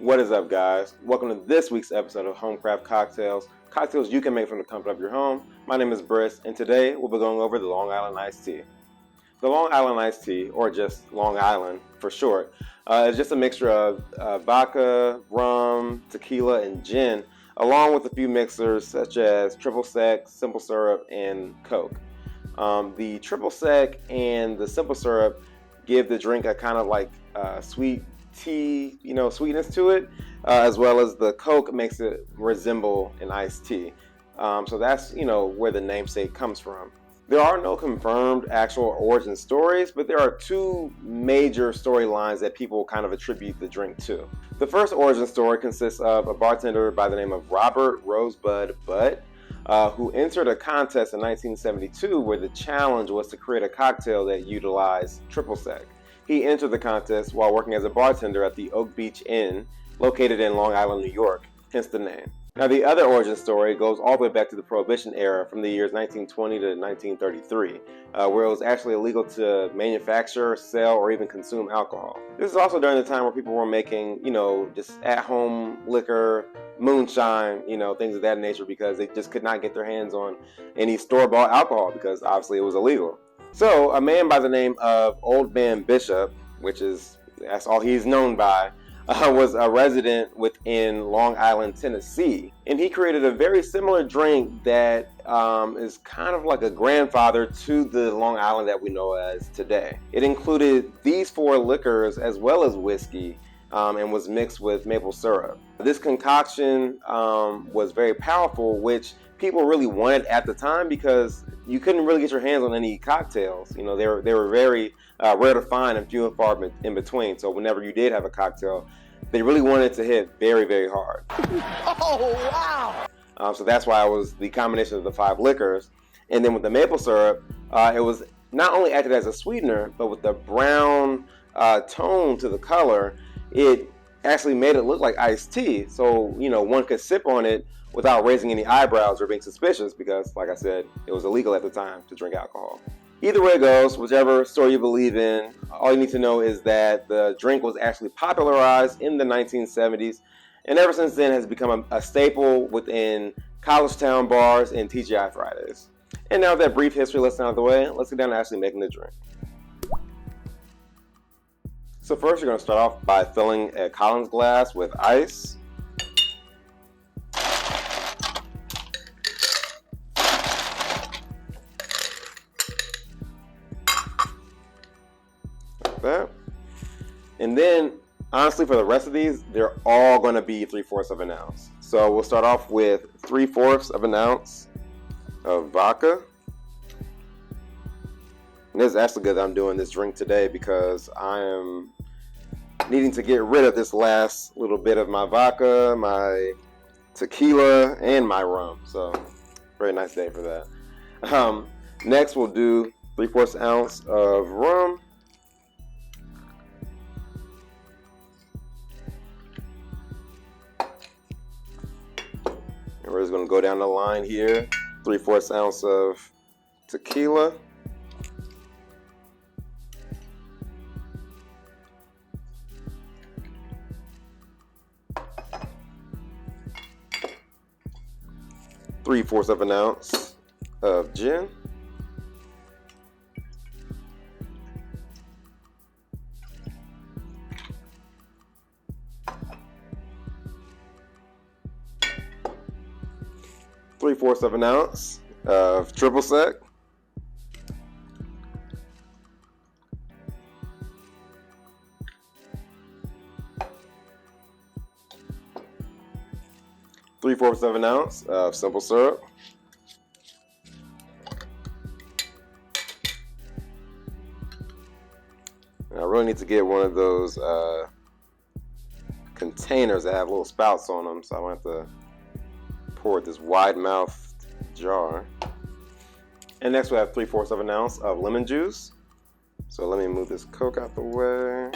What is up, guys? Welcome to this week's episode of HomeCraft Cocktails. Cocktails you can make from the comfort of your home. My name is Briss, and today we'll be going over the Long Island iced tea. The Long Island iced tea, or just Long Island for short, is just a mixture of vodka, rum, tequila, and gin, along with a few mixers such as triple sec, simple syrup, and Coke. The triple sec and the simple syrup give the drink a kind of like sweet tea, sweetness to it, as well as the Coke makes it resemble an iced tea. So that's, where the namesake comes from. There are no confirmed actual origin stories, but there are two major storylines that people kind of attribute the drink to. The first origin story consists of a bartender by the name of Robert Rosebud Butt, who entered a contest in 1972 where the challenge was to create a cocktail that utilized triple sec. He entered the contest while working as a bartender at the Oak Beach Inn, located in Long Island, New York, hence the name. Now, the other origin story goes all the way back to the Prohibition era from the years 1920 to 1933, where it was actually illegal to manufacture, sell, or even consume alcohol. This is also during the time where people were making, just at-home liquor, moonshine, things of that nature, because they just could not get their hands on any store-bought alcohol because obviously it was illegal. So a man by the name of Old Man Bishop, that's all he's known by, was a resident within Long Island, Tennessee, and he created a very similar drink that is kind of like a grandfather to the Long Island that we know as today. It included these four liquors as well as whiskey, and was mixed with maple syrup. This concoction was very powerful, which people really wanted at the time because you couldn't really get your hands on any cocktails. They were very rare to find and few and far in between. So whenever you did have a cocktail, they really wanted to hit very, very hard. Oh, wow! So that's why it was the combination of the five liquors. And then with the maple syrup, it was not only acted as a sweetener, but with the brown tone to the color, it actually made it look like iced tea. So, one could sip on it without raising any eyebrows or being suspicious because, like I said, it was illegal at the time to drink alcohol. Either way it goes, whichever story you believe in, all you need to know is that the drink was actually popularized in the 1970s, and ever since then has become a staple within college town bars and TGI Fridays. And now that brief history lesson out of the way, let's get down to actually making the drink. So first you're going to start off by filling a Collins glass with ice. Like that. And then, honestly, for the rest of these, they're all going to be 3/4 of an ounce. So we'll start off with 3/4 of an ounce of vodka. And it's actually good that I'm doing this drink today because I am needing to get rid of this last little bit of my vodka, my tequila, and my rum. So, very nice day for that. Next, we'll do 3/4 ounce of rum. And we're just going to go down the line here. 3/4 ounce of tequila. 3/4 of an ounce of gin. Three-fourths of an ounce of triple sec. Three-fourths of an ounce of simple syrup. And I really need to get one of those containers that have little spouts on them, so I want to pour this wide-mouthed jar. And next we have 3/4 of an ounce of lemon juice. So let me move this Coke out the way.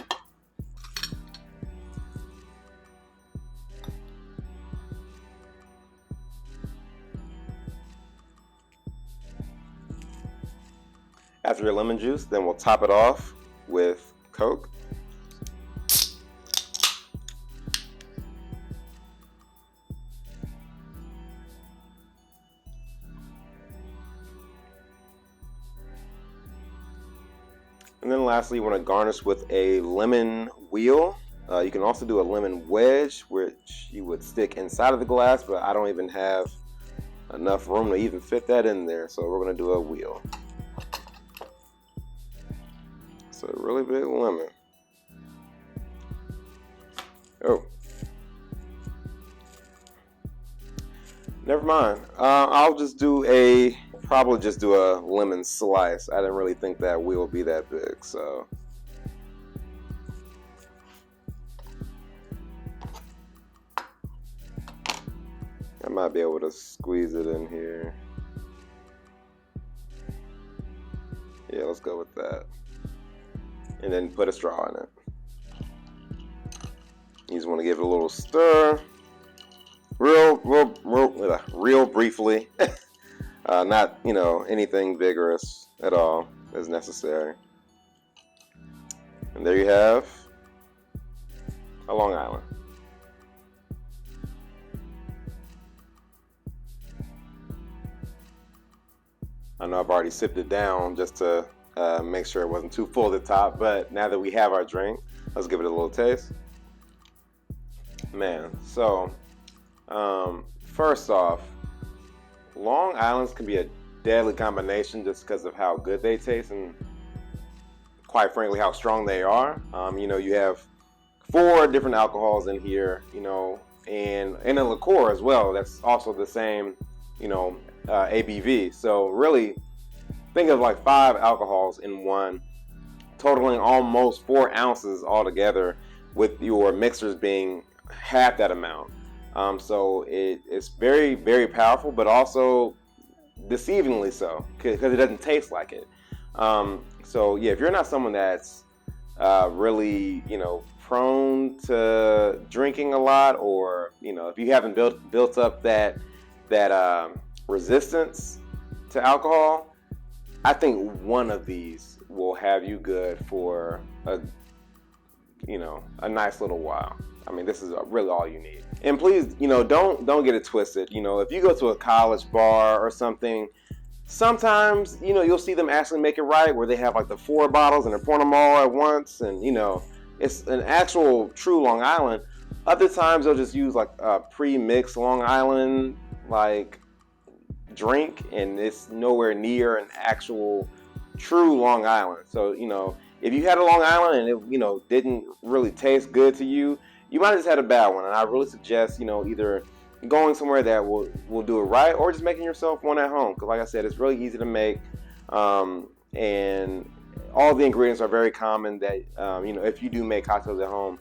After your lemon juice, then we'll top it off with Coke. And then lastly, you want to garnish with a lemon wheel. You can also do a lemon wedge, which you would stick inside of the glass, but I don't even have enough room to even fit that in there, so we're going to do a wheel. So a really big lemon. Oh. Never mind. I'll just probably just do a lemon slice. I didn't really think that wheel would be that big, so. I might be able to squeeze it in here. Yeah, let's go with that. And then put a straw in it. You just want to give it a little stir. Real briefly. Not, anything vigorous at all is necessary. And there you have a Long Island. I know I've already sipped it down just to make sure it wasn't too full at the top, but now that we have our drink, let's give it a little taste. Man, so first off, Long Islands can be a deadly combination just because of how good they taste and, quite frankly, how strong they are. You have 4 different alcohols in here, and a liqueur as well. That's also the same, ABV. So really, think of like 5 alcohols in one, totaling almost 4 ounces altogether, with your mixers being half that amount. So it's very, very powerful, but also deceivingly so, because it doesn't taste like it. So yeah, if you're not someone that's really, prone to drinking a lot, or if you haven't built up that resistance to alcohol, I think one of these will have you good for a nice little while. I mean, this is really all you need. And please, don't get it twisted. If you go to a college bar or something, sometimes, you'll see them actually make it right, where they have like the 4 bottles and they're pouring them all at once, and it's an actual true Long Island. Other times they'll just use like a pre-mixed Long Island like drink, and it's nowhere near an actual true Long Island. So if you had a Long Island and it didn't really taste good to you, you might have just had a bad one. And I really suggest either going somewhere that will do it right, or just making yourself one at home, because like I said, it's really easy to make, and all the ingredients are very common that if you do make cocktails at home,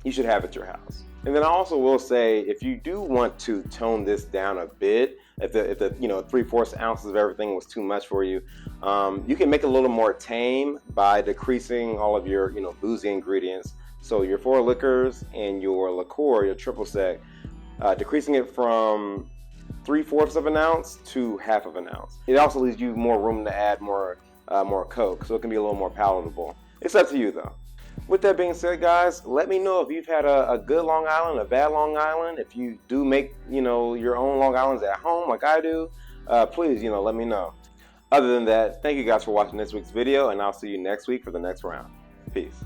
you should have at your house. And then I also will say, if you do want to tone this down a bit, if the 3/4 ounces of everything was too much for you, you can make it a little more tame by decreasing all of your boozy ingredients. So your 4 liquors and your liqueur, your triple sec, decreasing it from 3/4 of an ounce to 1/2 of an ounce. It also leaves you more room to add more Coke, so it can be a little more palatable. It's up to you though. With that being said, guys, let me know if you've had a good Long Island, a bad Long Island. If you do make your own Long Islands at home like I do, please let me know. Other than that, thank you guys for watching this week's video, and I'll see you next week for the next round. Peace.